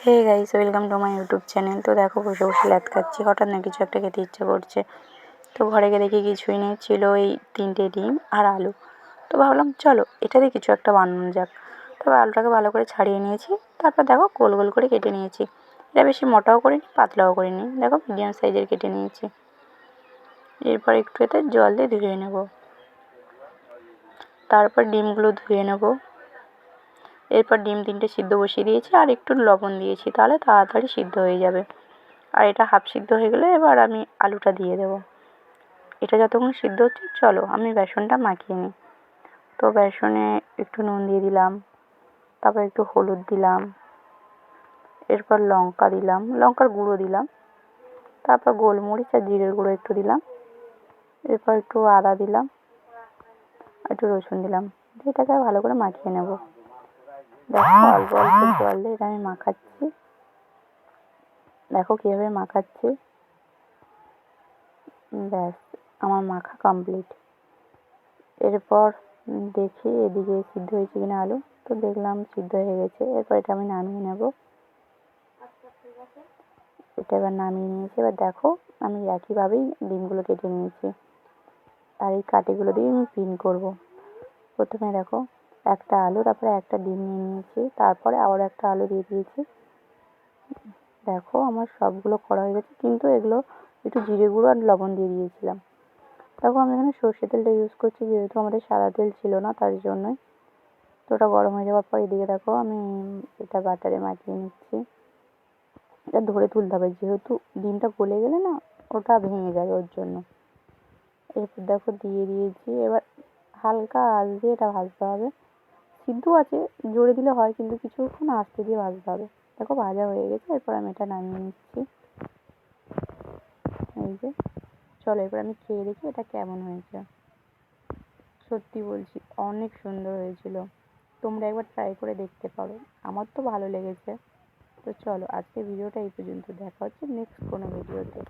Hey guys, welcome to my YouTube channel. তো দেখো, বসে বসে ল্যাদ খাচ্ছি। হঠাৎ না কিছু একটা খেতে ইচ্ছে করছে। তো ঘরে গিয়ে দেখি কিছুই নেই, ছিল এই 3টে ডিম আর আলু। তো ভাবলাম চলো এটা দিয়ে কিছু একটা বানানো যাক। তবে আলুটাকে ভালো করে ছাড়িয়ে নিয়েছি। তারপর দেখো গোল গোল করে কেটে নিয়েছি। এটা বেশি মোটাও করিনি, পাতলাও করিনি, দেখো মিডিয়াম সাইজের কেটে নিয়েছি। এরপর একটু এতে জল দিয়ে ধুয়ে নেব। তারপর ডিমগুলো ধুয়ে নেব। এরপর ডিম 3টে সিদ্ধ বসিয়ে দিয়েছি আর একটু লবণ দিয়েছি, তাহলে তাড়াতাড়ি সিদ্ধ হয়ে যাবে। আর এটা হাফ সিদ্ধ হয়ে গেলে এবার আমি আলুটা দিয়ে দেবো। এটা যতক্ষণ সিদ্ধ হচ্ছে চলো আমি বেসনটা মাখিয়ে নিই। তো বেসনে একটু নুন দিয়ে দিলাম, তারপর একটু হলুদ দিলাম, এরপর লঙ্কা দিলাম, লঙ্কার গুঁড়ো দিলাম, তারপর গোলমরিচ আর জিরের গুঁড়ো একটু দিলাম, এরপর একটু আদা দিলাম, একটু রসুন দিলাম। এটাকে ভালো করে মাখিয়ে নেব। দেখো অল্প অল্প জল দিয়ে এটা আমি মাখাচ্ছি। দেখো কীভাবে মাখাচ্ছি। ব্যাস, আমার মাখা কমপ্লিট। এরপর দেখি এদিকে সিদ্ধ হয়েছে কিনা আলু। তো দেখলাম সিদ্ধ হয়ে গেছে। এরপর এটা আমি নামিয়ে নেব। এটা এবার নামিয়ে নিয়েছি। এবার দেখো আমি একইভাবেই ডিমগুলো কেটে নিয়েছি। আর এই কাঠিগুলো দিয়ে আমি পিন করব। প্রথমে দেখো একটা আলু, তারপরে একটা ডিম নিয়ে নিয়েছি, তারপরে আবার একটা আলু দিয়ে দিয়েছি। দেখো আমার সবগুলো করা হয়ে গেছে, কিন্তু এগুলো একটু জিরে গুঁড়ো আর লবণ দিয়ে দিয়েছিলাম। দেখো আমি এখানে সর্ষে তেলটা ইউজ করছি, যেহেতু আমাদের সাদা তেল ছিল না, তার জন্যই। তো ওটা গরম হয়ে যাওয়ার পর এদিকে দেখো আমি এটা বাটারে মাখিয়ে নিচ্ছি। এটা ধরে তুলতে হবে, যেহেতু ডিমটা গলে গেলে না ওটা ভেঙে যাবে, ওর জন্য। এরপর দেখো দিয়ে দিয়েছি। এবার হালকা আঁচ দিয়ে এটা ভাজতে হবে। সিদ্ধ আছে, জোরে দিলে হয়, কিন্তু কিছুক্ষণ আস্তে দিয়ে ভাজতে হবে। দেখো ভাজা হয়ে গেছে। এরপর আমি এটা নামিয়ে নিচ্ছি। এই যে, চলো এবার আমি খেয়ে দেখি এটা কেমন হয়েছে। সত্যি বলছি অনেক সুন্দর হয়েছিল। তোমরা একবার ট্রাই করে দেখতে পারো, আমার তো ভালো লেগেছে। তো চলো আজকে ভিডিওটা এই পর্যন্ত, দেখা হচ্ছে নেক্সট কোনো ভিডিওতে।